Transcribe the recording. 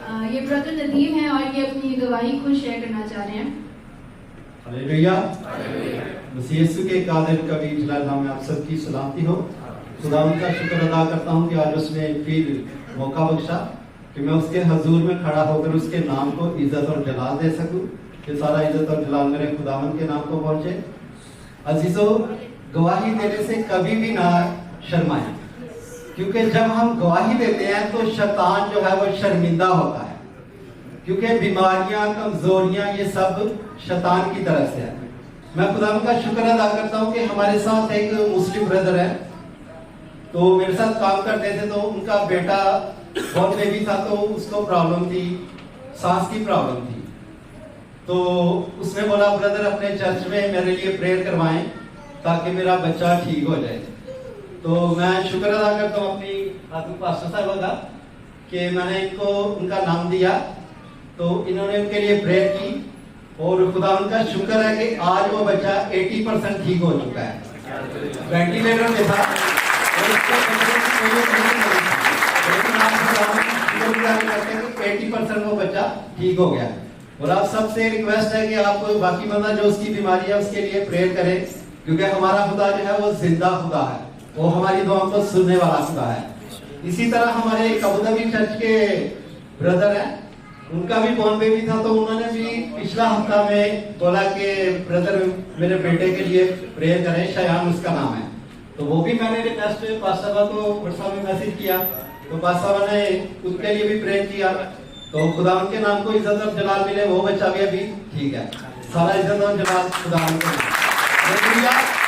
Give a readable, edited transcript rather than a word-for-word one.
ये ब्रदर नदीम है और ये अपनी गवाही खुद शेयर करना चाह रहे हैं। हालेलुया। मसीह यीशु के कादिर कभी जलाल नाम में आप सबकी सलामती हो। खुदा का शुक्र अदा करता हूँ कि आज उसने फिर मौका बख्शा कि मैं उसके हजूर में खड़ा होकर उसके नाम को इज्जत और जलाल दे सकूं, कि सारा इज्जत और जलाल मेरे खुदावन के नाम को पहुंचे। अजीजों, गवाही देने से कभी भी ना शर्माएं, क्योंकि जब हम गवाही देते हैं तो शैतान जो है वो शर्मिंदा होता है, क्योंकि बीमारियां, कमजोरियां ये सब शैतान की तरफ से है। मैं खुदावन का शुक्र अदा करता हूँ कि हमारे साथ एक मुस्लिम ब्रदर है, तो मेरे साथ काम करते थे, तो उनका बेटा बहुत बेबी था, तो उसको प्रॉब्लम थी, सांस की प्रॉब्लम थी। तो उसने बोला ब्रदर अपने चर्च में मेरे लिए प्रेयर करवाएं ताकि मेरा बच्चा ठीक हो जाए। तो मैं शुक्र अदा करता हूँ अपनी आदमी पास्टर साहब का कि मैंने इनको उनका नाम दिया, तो इन्होंने उनके लिए प्रेयर की और खुदा उनका शुक्र है कि आज वो बच्चा 80% ठीक हो चुका है। वेंटिलेटर में था और उसको 80% वो बच्चा ठीक हो गया। और आप सबसे रिक्वेस्ट है कि आप बाकी बंदा जो उसकी बीमारी है उसके लिए प्रेयर करें, क्योंकि हमारा खुदा जो है वो जिंदा खुदा है, वो हमारी दुआ को सुनने वाला खुदा है। इसी तरह हमारे अबूधाबी चर्च के ब्रदर हैं, उनका भी बॉर्न बेबी था, तो उन्होंने भी पिछला हफ्ता में बोला कि ब्रदर मेरे बेटे के लिए प्रेयर करें, शयान उसका नाम है। तो वो भी मैंने रिक्वेस्ट पास्टर साहब को व्हाट्सएप में मैसेज किया, तो पास्टर साहब ने उसके लिए भी प्रेयर किया, तो खुदा उनके नाम को इज्जत और जलाल मिले। वो बच्चा भी अभी ठीक है। सारा इज्जत और जलाल खुदा को।